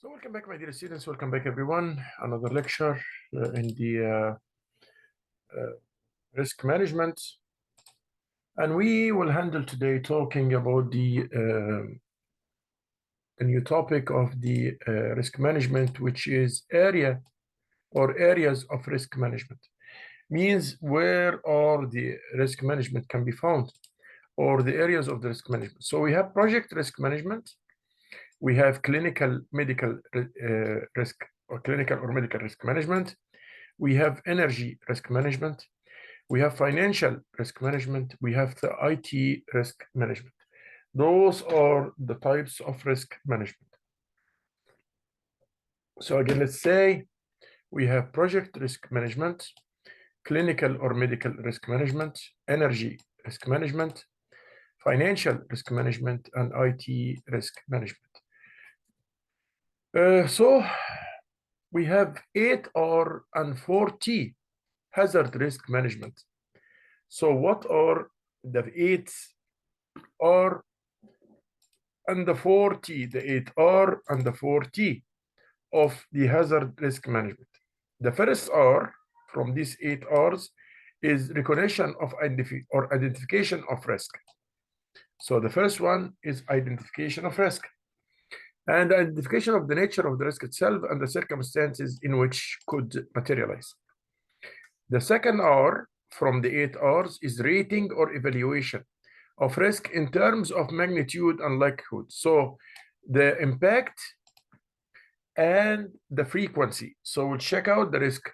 So welcome back, my dear students. Welcome back, everyone. Another lecture in the risk management. And we will handle today talking about the new topic of the risk management, which is area or areas of risk management. Means where are the risk management can be found, or the areas of the risk management. So we have project risk management. We have clinical medical risk or clinical or medical risk management. We have energy risk management. We have financial risk management. We have the IT risk management. Those are the types of risk management. So again, let's say we have project risk management, clinical or medical risk management, energy risk management, financial risk management, and IT risk management. So we have 8R and 4T, hazard risk management. So what are the 8R and the 4T, the 8R and the 4T of the hazard risk management? The first R from these 8Rs is recognition of identification of risk. So the first one is identification of risk, and identification of the nature of the risk itself and the circumstances in which could materialize. The second R from the 8Rs is rating or evaluation of risk in terms of magnitude and likelihood. So the impact and the frequency. So we'll check out the risk.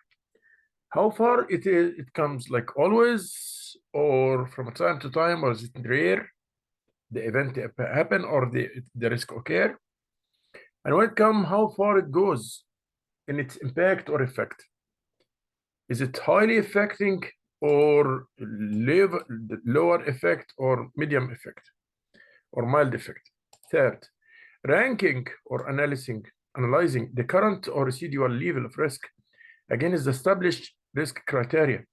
How far it comes, like always, or from time to time, or is it rare? The event happen or the risk occur. And when it comes, how far it goes in its impact or effect. Is it highly affecting or lower effect or medium effect or mild effect? Third, ranking or analyzing the current or residual level of risk. Again, is the established risk criteria.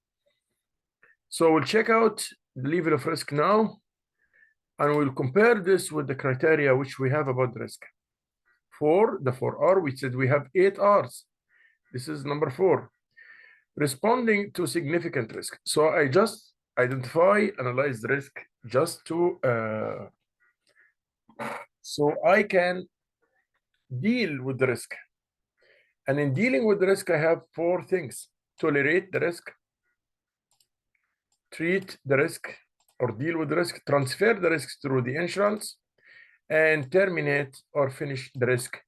So we'll check out the level of risk now, and we'll compare this with the criteria which we have about the risk. For the 4R, we said we have 8Rs. This is number 4. Responding to significant risk. So I just analyze the risk just to, so I can deal with the risk. And in dealing with the risk, I have 4 things: tolerate the risk, treat the risk or deal with the risk, transfer the risk through the insurance, and terminate or finish the risk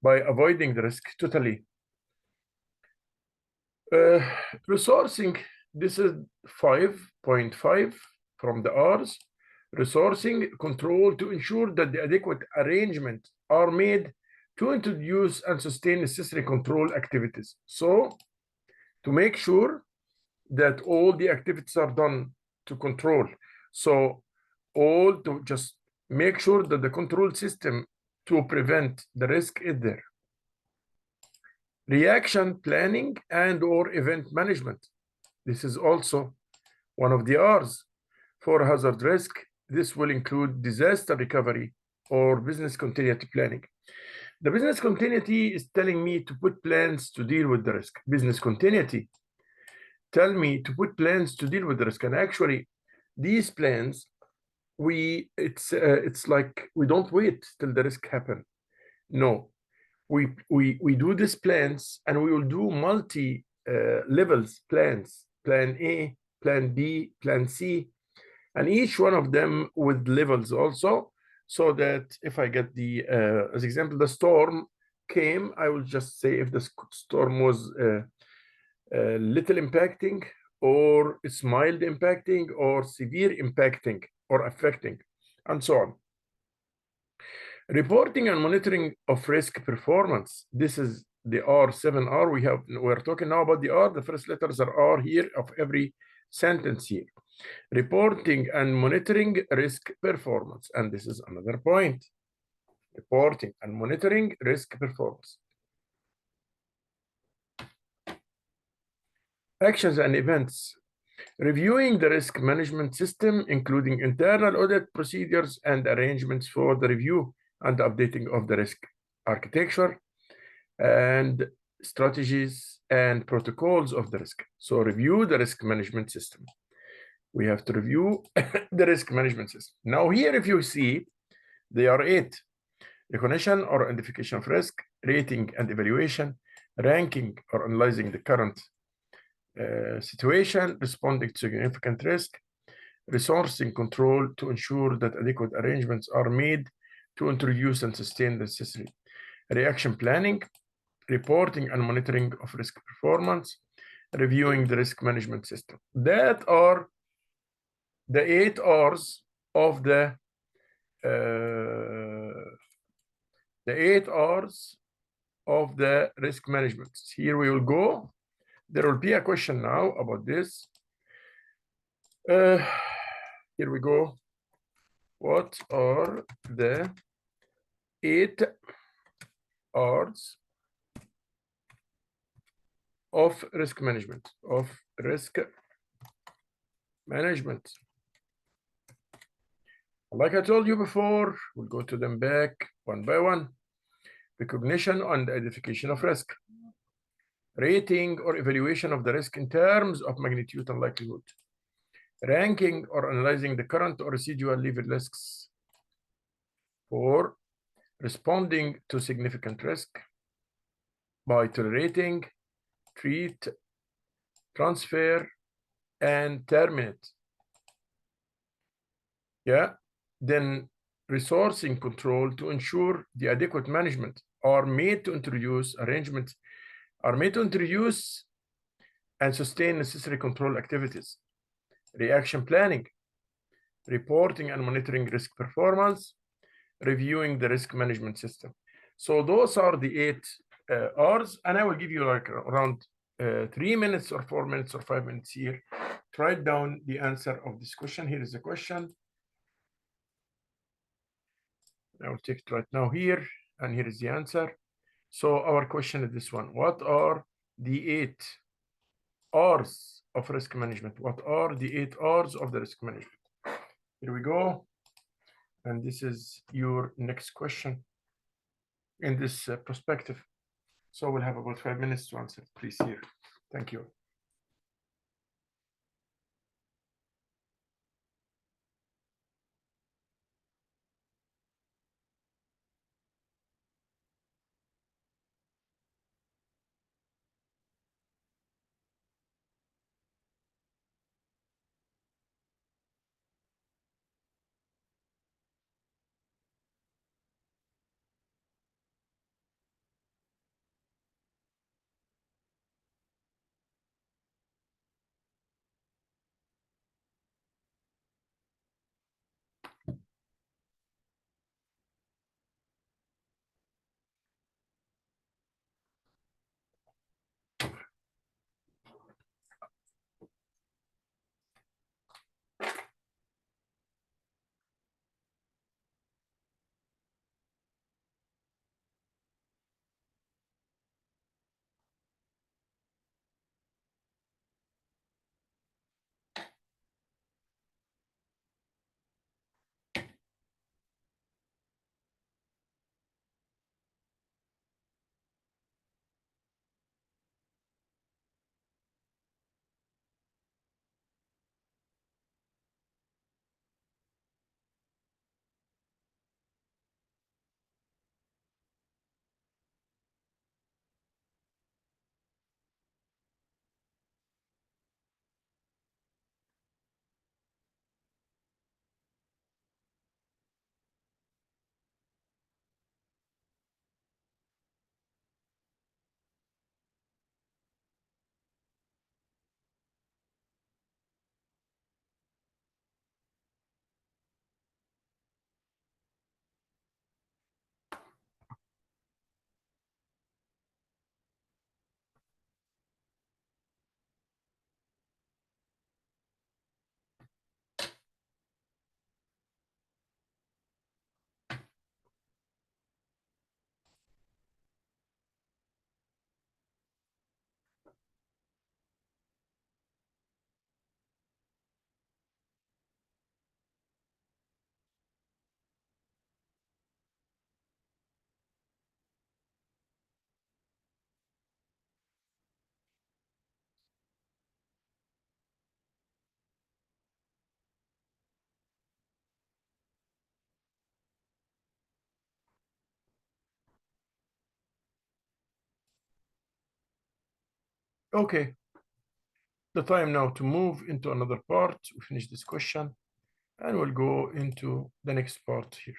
by avoiding the risk totally. Resourcing, this is 5.5 from the R's. Resourcing control to ensure that the adequate arrangements are made to introduce and sustain necessary control activities. So to make sure that all the activities are done to control. So all to just make sure that the control system to prevent the risk is there. Reaction planning and or event management. This is also one of the R's. For hazard risk, this will include disaster recovery or business continuity planning. The business continuity is telling me to put plans to deal with the risk. Business continuity tell me to put plans to deal with the risk. And actually, these plans, it's like we don't wait till the risk happen. No, we do these plans, and we will do multi levels plans, plan A, plan B, plan C, and each one of them with levels also, so that if I get the, as example, the storm came, I will just say if the storm was little impacting, or it's mild impacting, or severe impacting, or affecting, and so on. Reporting and monitoring of risk performance. This is the R7R. We're talking now about the R. The first letters are R here of every sentence here. Reporting and monitoring risk performance. And this is another point. Reporting and monitoring risk performance. Actions and events. Reviewing the risk management system, including internal audit procedures and arrangements for the review and updating of the risk architecture. and strategies and protocols of the risk. So review the risk management system. We have to review the risk management system. Now here, if you see, there are 8: recognition or identification of risk, rating and evaluation, ranking or analyzing the current situation, responding to significant risk, resourcing control to ensure that adequate arrangements are made to introduce and sustain the necessary, reaction planning, reporting and monitoring of risk performance, reviewing the risk management system. That are the 8 R's of the 8 R's of the risk management. Here we will go. There will be a question now about this. Here we go. What are the 8 R's of risk management? Like I told you before, we'll go to them back one by one. Recognition and identification of risk. Rating or evaluation of the risk in terms of magnitude and likelihood. Ranking or analyzing the current or residual level risks. 4, responding to significant risk by tolerating, treat, transfer, and terminate. Yeah. Then resourcing control to ensure the adequate management are made to introduce arrangements are made to introduce and sustain necessary control activities. Reaction planning, reporting and monitoring risk performance, reviewing the risk management system. So those are the 8 R's, and I will give you like around 3 minutes or 4 minutes or 5 minutes here to write down the answer of this question. Here is the question. I will take it right now here, and here is the answer. So our question is this one: what are the 8 R's of risk management? What are the 8 R's of the risk management? Here we go. And this is your next question in this perspective. So we'll have about 5 minutes to answer, please, here. Thank you. Okay, the time now to move into another part. We finish this question and we'll go into the next part here.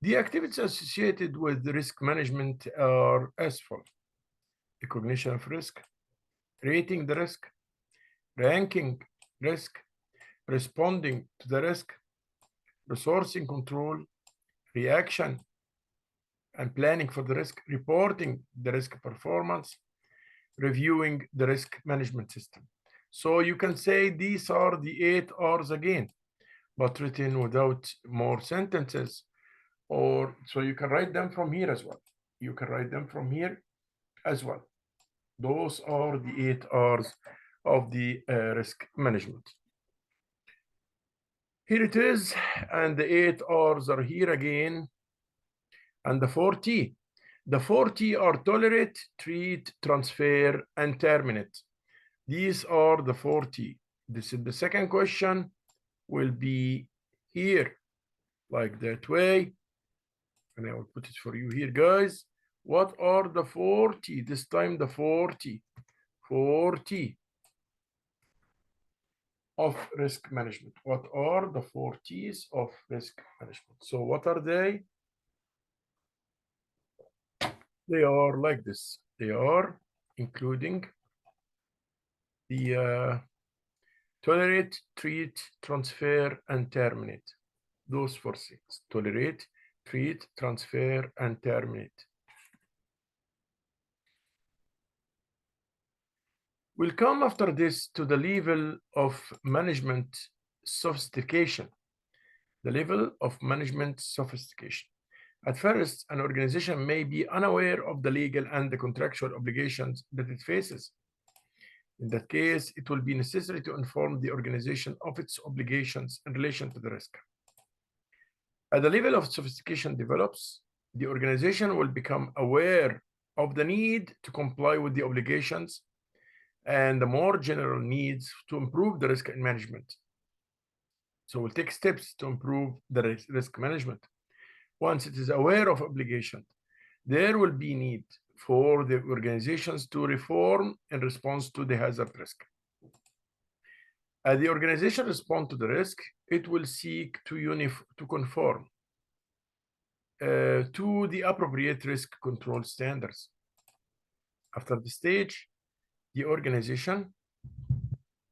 The activities associated with risk management are as follows: recognition of risk, rating the risk, ranking risk, responding to the risk, resourcing control, reaction and planning for the risk, reporting the risk performance, reviewing the risk management system. So you can say these are the 8 R's again, but written without more sentences, or so you can write them from here as well. You can write them from here as well. Those are the 8 R's of the risk management. Here it is, and the 8 R's are here again, and the 4T. The 4T are tolerate, treat, transfer, and terminate. These are the 4T. This is the second question, will be here, like that way. And I will put it for you here, guys. What are the 4T? This time the 4T. 4T of risk management. What are the 4Ts of risk management? So what are they? They are like this. They are including the tolerate, treat, transfer, and terminate. Those 4 things: tolerate, treat, transfer, and terminate. We'll come after this to the level of management sophistication. The level of management sophistication. At first, an organization may be unaware of the legal and the contractual obligations that it faces. In that case, it will be necessary to inform the organization of its obligations in relation to the risk. As the level of sophistication develops, the organization will become aware of the need to comply with the obligations and the more general needs to improve the risk management. So we'll take steps to improve the risk management. Once it is aware of obligation, there will be need for the organizations to reform in response to the hazard risk. As the organization responds to the risk, it will seek to conform to the appropriate risk control standards. After the stage, the organization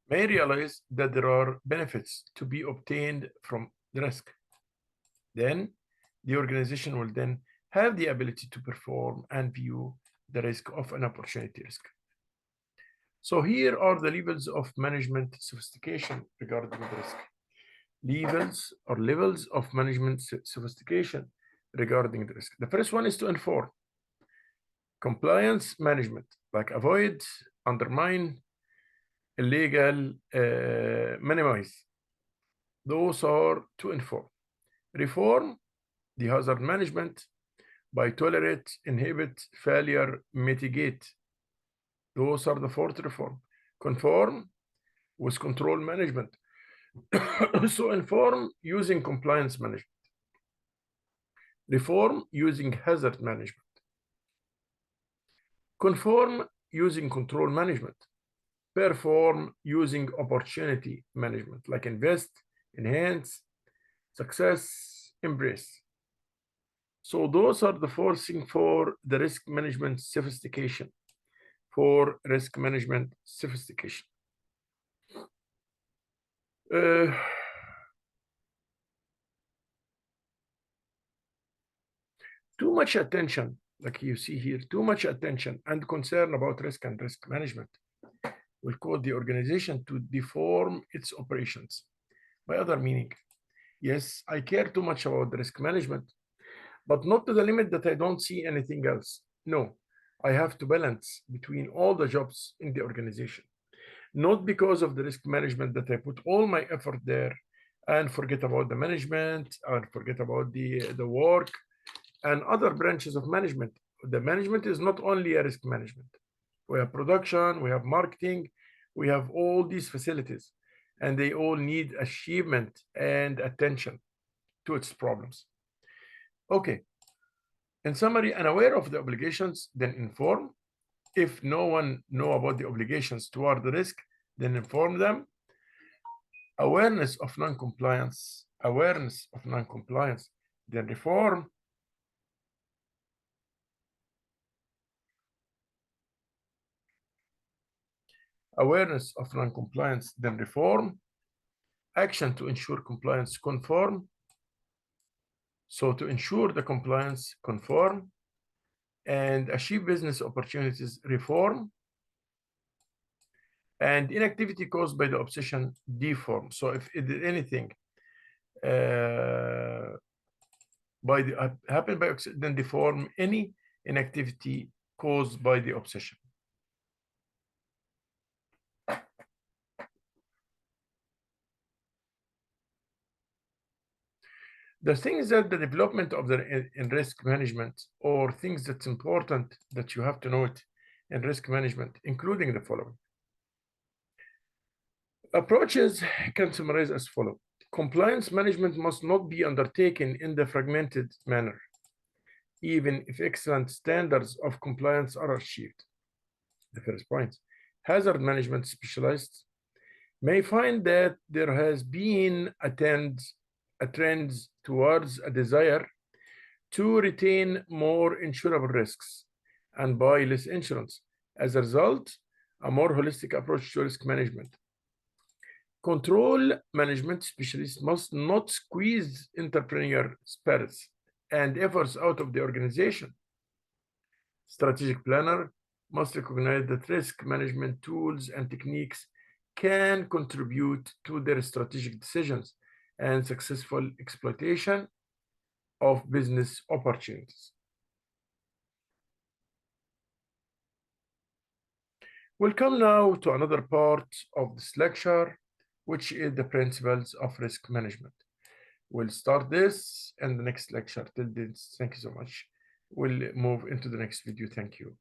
may realize that there are benefits to be obtained from the risk. Then the organization will then have the ability to perform and view the risk of an opportunity risk. So here are the levels of management sophistication regarding the risk. Levels of management sophistication regarding the risk. The first one is to inform. Compliance management, like avoid, undermine, illegal, minimize. Those are to inform. Reform, the hazard management, by tolerate, inhibit, failure, mitigate. Those are the 4 to reform. Conform with control management. So inform using compliance management. Reform using hazard management. Conform using control management. Perform using opportunity management, like invest, enhance, success, embrace. So those are the 4 things for the risk management sophistication. For risk management sophistication. Too much attention, like you see here, too much attention and concern about risk and risk management will cause the organization to deform its operations. By other meaning, yes, I care too much about the risk management, but not to the limit that I don't see anything else. No, I have to balance between all the jobs in the organization. Not because of the risk management that I put all my effort there and forget about the management or forget about the work and other branches of management. The management is not only a risk management. We have production, we have marketing, we have all these facilities, and they all need achievement and attention to its problems. Okay. In summary, unaware of the obligations, then inform. If no one know about the obligations toward the risk, then inform them. Awareness of non-compliance, then reform. Awareness of non-compliance, then reform. Action to ensure compliance, conform. So to ensure the compliance, conform. And achieve business opportunities, reform. And inactivity caused by the obsession, deform. So if it did anything happen by then deform any inactivity caused by the obsession. The thing is that the development of the in risk management, or things that's important that you have to know it in risk management, including the following. Approaches can summarize as follows. Compliance management must not be undertaken in the fragmented manner, even if excellent standards of compliance are achieved. The first point, hazard management specialists may find that there has been a trend towards a desire to retain more insurable risks and buy less insurance. As a result, a more holistic approach to risk management. Control management specialists must not squeeze entrepreneur spirits and efforts out of the organization. Strategic planner must recognize that risk management tools and techniques can contribute to their strategic decisions and successful exploitation of business opportunities. We'll come now to another part of this lecture, which is the principles of risk management. We'll start this in the next lecture. Till then, thank you so much. We'll move into the next video. Thank you.